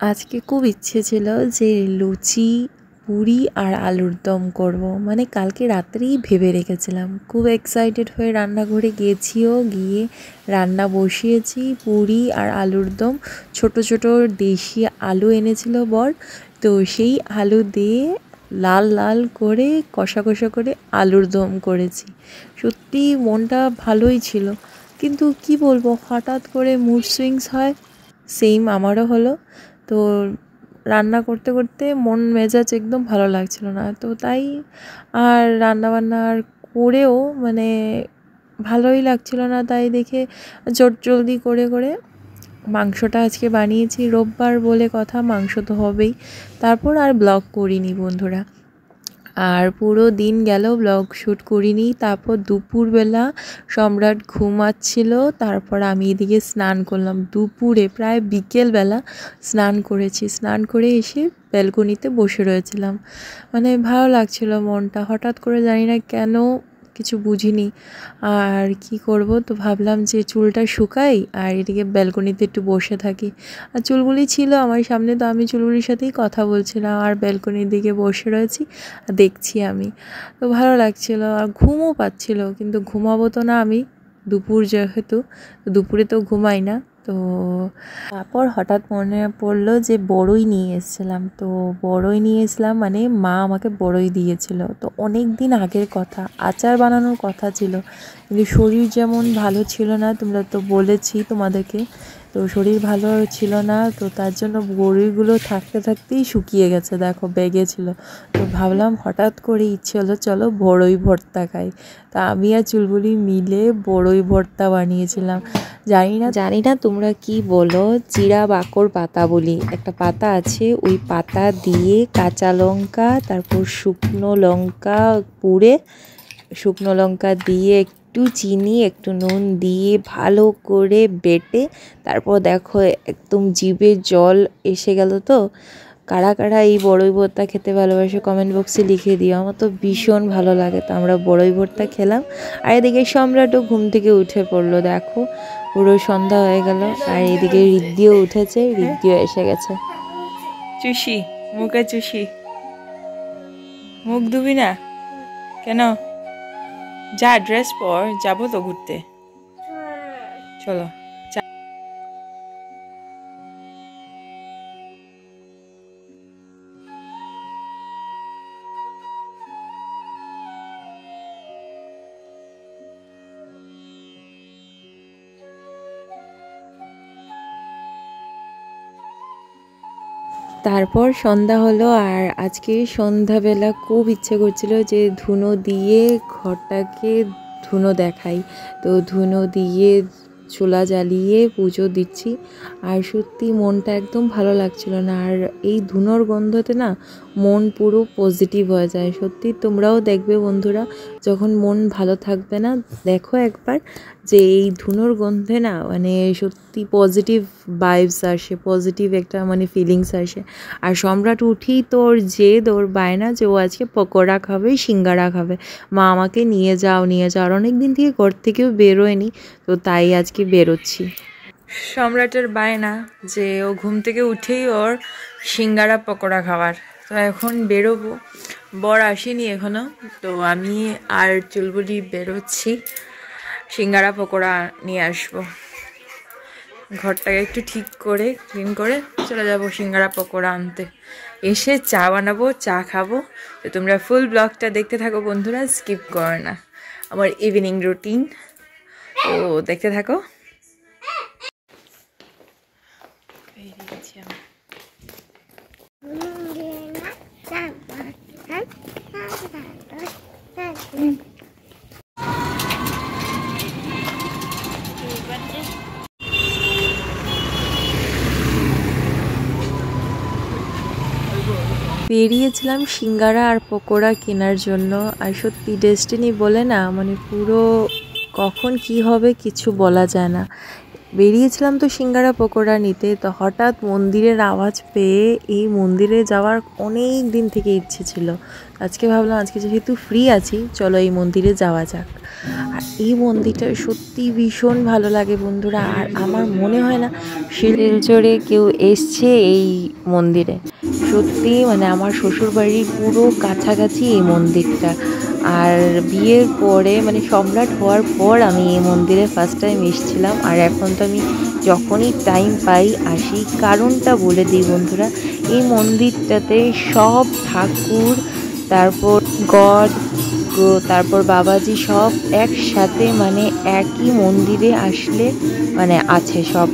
আজকে খুব ইচ্ছে ছিল যে লুচি পুরি আর আলুর দম করব, মানে কালকে রাত্রেই ভেবে রেখেছিলাম। খুব এক্সাইটেড হয়ে রান্নাঘরে গিয়েছিও, গিয়ে রান্না বসিয়েছি। পুরি আর আলুর দম, ছোট ছোট দেশি আলু এনেছিল বর, তো সেই আলু দিয়ে লাল লাল করে কষা কষা করে আলুর দম করেছি। সত্যি মনটা ভালোই ছিল, কিন্তু কি বলবো, হঠাৎ করে মুড সুইংস হয়। সেম আমারও হলো। তো রান্না করতে করতে মন মেজাজ একদম ভালো লাগছিল না, তো তাই আর রান্নাবান্না আর করেও মানে ভালোই লাগছিল না। তাই দেখে জলদি করে করে মাংসটা আজকে বানিয়েছি। রোববার বলে কথা, মাংস তো হবেই। তারপর আর ব্লগ করিনি বন্ধুরা, আর পুরো দিন গেল ব্লগ শ্যুট করিনি। তারপর দুপুরবেলা সম্রাট ঘুমাচ্ছিল, তারপর আমি এদিকে স্নান করলাম। দুপুরে প্রায় বিকেলবেলা স্নান করেছি। স্নান করে এসে ব্যালকনিতে বসে রয়েছিলাম, মানে ভালো লাগছিল মনটা। হঠাৎ করে জানি না কেন, কিছু বুঝিনি আর কি করব, তো ভাবলাম যে চুলটা শুকাই আর এদিকে ব্যালকনিতে একটু বসে থাকি। আর চুলগুলি ছিল আমার সামনে, তো আমি চুলগুলির সাথেই কথা বলছিলাম আর ব্যালকনির দিকে বসে রয়েছি, দেখছি আমি। তো ভালো লাগছিল আর ঘুমও পাচ্ছিল, কিন্তু ঘুমাবো তো না আমি, দুপুর যেহেতু, দুপুরে তো ঘুমাই না। তো তারপর হঠাৎ মনে পড়লো যে বড়ই নিয়ে এসেছিলাম, তো বড়ই নিয়ে এসলাম, মানে মা আমাকে বড়ই দিয়েছিল। তো অনেক দিন আগের কথা, আচার বানানোর কথা ছিল, কিন্তু শরীর যেমন ভালো ছিল না, তোমরা তো বলেছি তোমাদেরকে, তো শরীর ভালো ছিল না, তো তার জন্য বড়িগুলো থাকতে থাকতেই শুকিয়ে গেছে, দেখো ব্যাগে ছিল। তো ভাবলাম হঠাৎ করে ইচ্ছে হলো চলো বড়ই ভর্তা খাই। তা আমি আর চুলবুলি মিলে বড়ই ভর্তা বানিয়েছিলাম। জানি না তোমরা কি বলো, জিরা বাকর পাতা বলি, একটা পাতা আছে, ওই পাতা দিয়ে কাঁচা লঙ্কা, তারপর শুকনো লঙ্কা পুড়ে, শুকনো লঙ্কা দিয়ে একটু চিনি একটু নুন দিয়ে ভালো করে বেটে, তারপর দেখো একদম জিভে জল এসে গেল। তো কারা কারা এই বড়ই ভর্তা খেতে ভালোবাসে কমেন্ট বক্সে লিখে দিও, আমার তো ভীষণ ভালো লাগে। তো আমরা বড়ই ভর্তা খেলাম, আর এদিকে সম্রাটও ঘুম থেকে উঠে পড়লো, দেখো পুরো সন্ধ্যা হয়ে গেল। আর এদিকে রিদ্ধিও উঠেছে, রিদ্ধিও এসে গেছে। চুষি মুখে চুষি, মুখ ধুবি না কেন? যা ড্রেস পর, যাবো তো ঘুরতে, চলো। তারপর সন্ধ্যা হলো, আর আজকে সন্ধ্যাবেলা খুব ইচ্ছে করছিল যে ধুনো দিয়ে ঘরটাকে ধুনো দেখাই। তো ধুনো দিয়ে চুলা জ্বালিয়ে পুজো দিচ্ছি, আর সত্যি মনটা একদম ভালো লাগছিল না। আর এই ধুনোর গন্ধতে না মন পুরো পজিটিভ হয়ে যায়। সত্যি তোমরাও দেখবে বন্ধুরা, যখন মন ভালো থাকবে না, দেখো একবার যে এই ধুনোর গন্ধে না মানে সত্যি পজিটিভ ভাইবস আসে, পজিটিভ একটা মানে ফিলিংস আসে। আর সম্রাট উঠেই তোর জেদ, ওর বায়না যে ও আজকে পকোড়া খাবে, সিঙ্গারা খাবে। মা আমাকে নিয়ে যাও নিয়ে যাও, আর অনেক দিন থেকে ঘর থেকেও বেরোয়নি, তো তাই আজকে বেরোচ্ছি। সম্রাটের বায়না যে ও ঘুম থেকে উঠেই ওর সিঙ্গারা পকোড়া খাওয়ার। তো এখন বেরোবো, বর আসেনি এখনো, তো আমি আর চুলবুলি বেরোচ্ছি, সিঙ্গারা পকোড়া নিয়ে আসবো। ঘরটাকে একটু ঠিক করে ক্লিন করে চলে যাব সিঙ্গারা পকোড়া আনতে। এসে চা বানাবো, চা খাবো। তো তোমরা ফুল ব্লগটা দেখতে থাকো বন্ধুরা, স্কিপ করো না, আমার ইভিনিং রুটিন, তো দেখতে থাকো। বেরিয়েছিলাম সিঙ্গারা আর পকোড়া কেনার জন্য। আর সত্যি ডেস্টিনি বলে না, মানে পুরো কখন কি হবে কিছু বলা যায় না। বেরিয়েছিলাম তো সিঙ্গারা পকোড়া নিতে, তো হঠাৎ মন্দিরের আওয়াজ পেয়ে এই মন্দিরে যাওয়ার অনেক দিন থেকে ইচ্ছে ছিল। আজকে ভাবলাম আজকে যেহেতু ফ্রি আছি চলো এই মন্দিরে যাওয়া যাক। আর এই মন্দিরটা সত্যি ভীষণ ভালো লাগে বন্ধুরা। আর আমার মনে হয় না শিলচরে কেউ এসছে এই মন্দিরে। সত্যি মানে আমার শ্বশুরবাড়ির পুরো কাছাকাছি এই মন্দিরটা। আর বিয়ের পরে মানে সম্রাট হওয়ার পর আমি এই মন্দিরে ফার্স্ট টাইম এসেছিলাম। আর এখন তো আমি যখনই টাইম পাই আসি। কারণটা বলে দিই বন্ধুরা, এই মন্দিরটাতে সব ঠাকুর, তারপর গড, তারপর বাবাজি সব একসাথে মানে একই মন্দিরে আসলে মানে আছে, সব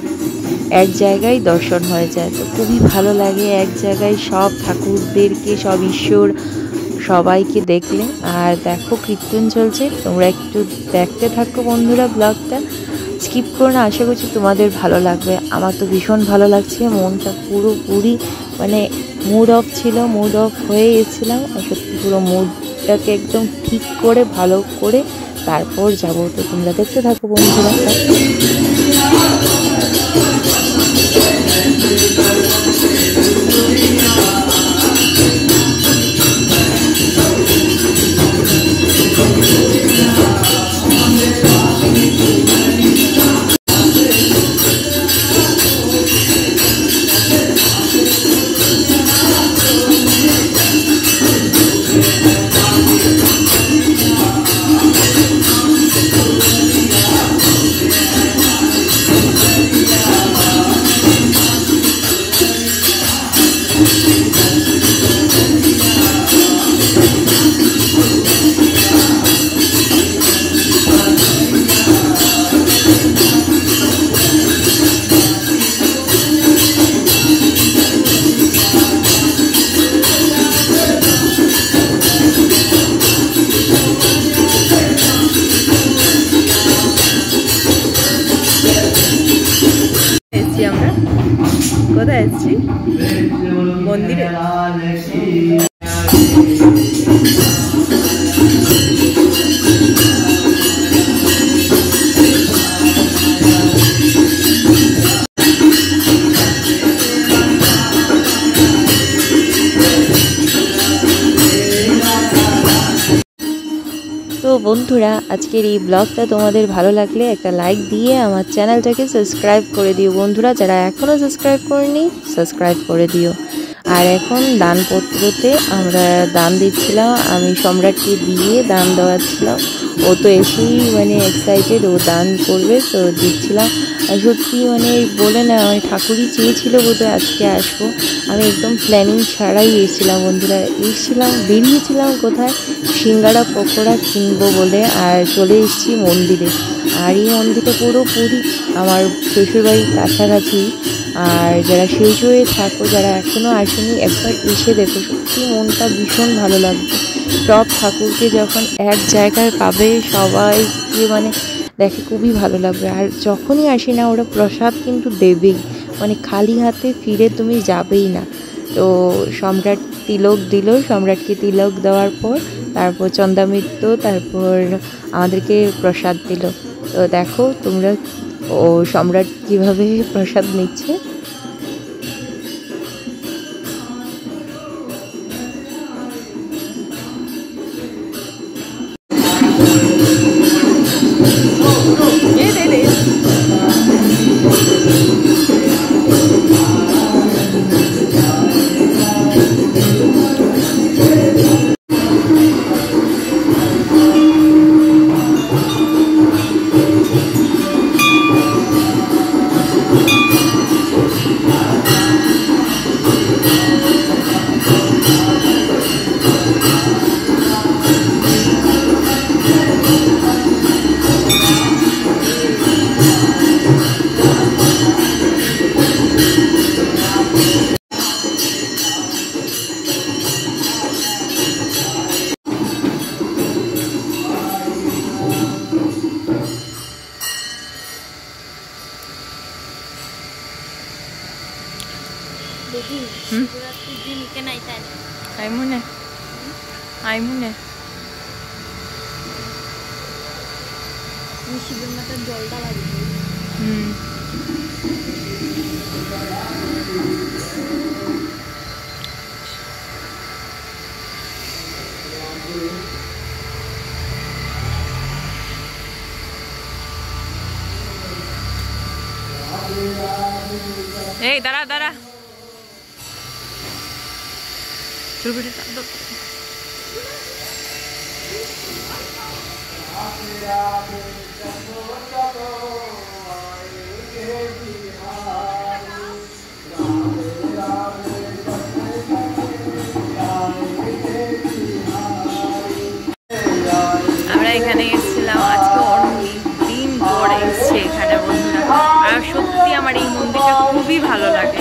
এক জায়গায় দর্শন হয়ে যায়। তো খুবই ভালো লাগে এক জায়গায় সব ঠাকুরদেরকে, সব ঈশ্বর সবাইকে দেখলে। আর দেখো কীর্তন চলছে, তোমরা একটু দেখতে থাকো বন্ধুরা, ব্লগটা স্কিপ করো না। আশা করছি তোমাদের ভালো লাগবে। আমার তো ভীষণ ভালো লাগছে, মনটা পুরোপুরি মানে মুড অফ ছিল, মুড অফ হয়ে গেছিলাম। আর সত্যি পুরো মুডটাকে একদম ঠিক করে ভালো করে তারপর যাবো। তো তোমরা দেখতে থাকো বন্ধুরা। আমরা কোথায় এসেছি? মন্দিরে। তো বন্ধুরা আজকের এই ব্লগটা তোমাদের ভালো লাগলে একটা লাইক দিয়ে আমার চ্যানেলটাকে সাবস্ক্রাইব করে দিও বন্ধুরা। যারা এখনও সাবস্ক্রাইব করেনি সাবস্ক্রাইব করে দিও। আর এখন দানপত্রতে আমরা দান দিচ্ছিলাম, আমি সম্রাটকে দিয়ে দান দেওয়াচ্ছিলাম। ও তো এসেই মানে এক্সাইটেড, ও দান করবে তো দিচ্ছিলাম। আর সত্যি মানে বলে না, মানে ঠাকুরই চেয়েছিল বোধহয় আজকে আসবো। আমি একদম প্ল্যানিং ছাড়াই এসেছিলাম বন্ধুরা। বেরিয়েছিলাম কোথায় সিঙ্গারা পকোড়া কিনবো বলে, আর চলে এসেছি মন্দিরে। আর এই মন্দিরটা পুরোপুরি আমার শ্বশুরবাড়ির কাছাকাছি। আর যারা শিলচরে থাকো, যারা এখনও আসেনি, একবার এসে দেখো, সত্যি মনটা ভীষণ ভালো লাগবে। সব ঠাকুরকে যখন এক জায়গায় পাবে সবাইকে মানে দেখে খুবই ভালো লাগবে। আর যখনই আসি না ওরা প্রসাদ কিন্তু দেবেই, মানে খালি হাতে ফিরে তুমি যাবেই না। তো সম্রাট তিলক দিল, সম্রাটকে তিলক দেওয়ার পর তারপর চন্দামিত্র, তারপর আমাদেরকে প্রসাদ দিল। তো দেখো তোমরা ও সম্রাট কিভাবে প্রসাদ নিচ্ছে। শিবরাত্রির দিন কেনাই তাই আইমুনে শিবের মাথার জলটা লাগবে। এই দাঁড়া দাঁড়া চুলগুলো টান দাও। আমরা এখানে এসেছিলাম আজকে অনেক দিন পর এসছে এখানে বন্ধুরা, আর সত্যি আমার এই মন্দিরটা খুবই ভালো লাগে,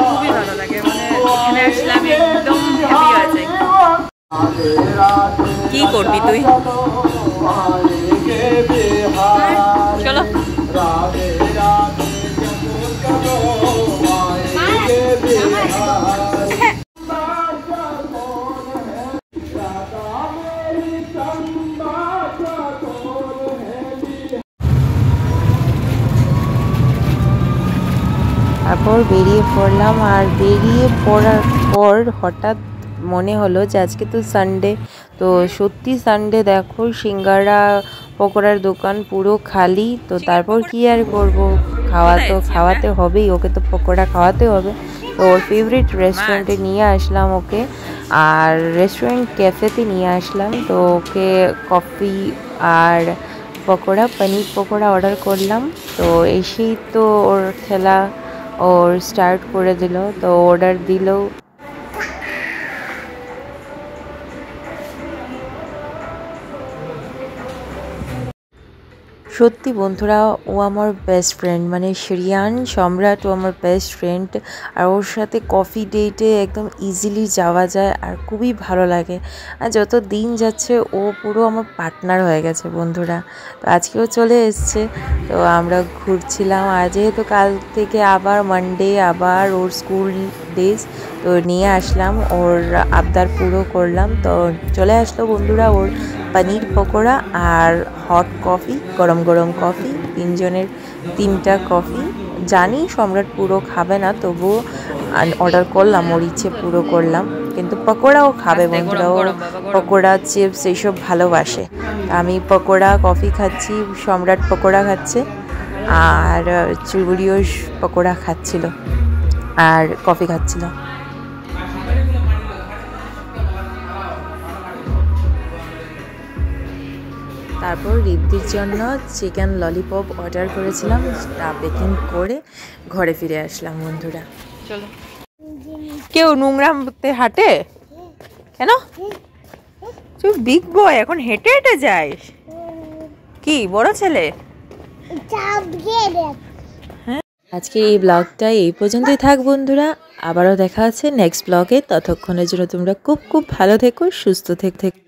খুবই ভালো লাগে। মানে এখানে আসলে আমি একদম হ্যাপি হয়ে যাই। কি করবি তুই? চলো তারপর বেরিয়ে পড়লাম। আর বেরিয়ে পড়ার পর হঠাৎ মনে হলো যে আজকে তো সানডে, তো সত্যি সানডে দেখো সিঙ্গারা পকোড়ার দোকান পুরো খালি। তো তারপর কি আর করব, খাওয়াতে হবেই, ওকে তো পকোড়া খাওয়াতে হবে। তো ওর ফেভারিট রেস্টুরেন্টে নিয়ে আসলাম ওকে, আর রেস্টুরেন্ট ক্যাফেতে নিয়ে আসলাম। তো ওকে কফি আর পকোড়া, পনির পকোড়া অর্ডার করলাম। তো এসেই তো ওর খেলা ওর স্টার্ট করে দিল, তো অর্ডার দিল। সত্যি বন্ধুরা ও আমার বেস্ট ফ্রেন্ড, মানে শ্রিয়ান সম্রাট ও আমার বেস্ট ফ্রেন্ড। আর ওর সাথে কফি ডেটে একদম ইজিলি যাওয়া যায় আর খুবই ভালো লাগে। আর যত দিন যাচ্ছে ও পুরো আমার পার্টনার হয়ে গেছে বন্ধুরা। তো আজকেও চলে এসছে, তো আমরা ঘুরছিলাম। আর যেহেতু কাল থেকে আবার মানডে, আবার ওর স্কুল ডেজ, তো নিয়ে আসলাম, ওর আবদার পুরো করলাম। তো চলে আসলো বন্ধুরা ওর পনির পকোড়া আর হট কফি, গরম গরম কফি, তিনজনের 3টা কফি। জানি সম্রাট পুরো খাবে না, তবুও অর্ডার করলাম, ওর ইচ্ছে পুরো করলাম। কিন্তু পকোড়াও খাবে বন্ধুরা, ও পকোড়া চিপস এইসব ভালোবাসে। আমি পকোড়া কফি খাচ্ছি, সম্রাট পকোড়া খাচ্ছে, আর চুড়িও পকোড়া খাচ্ছিল আর কফি খাচ্ছিল। তারপর রিদ্ধির জন্য চিকেন ললিপপ অর্ডার করেছিলাম, তা প্যাকিং করে ঘরে ফিরে আসলাম বন্ধুরা। চলো, কেউ নোংরাতে হাঁটে কেন? তুই বিগ বয়, এখন হেঁটে হেঁটে যাস? কি বড় ছেলে? আজকে এই ব্লগটা এই পর্যন্তই থাক বন্ধুরা, আবারও দেখা আছে নেক্সট ব্লগে। ততক্ষণের জন্য তোমরা খুব খুব ভালো থেকো, সুস্থ থেকো।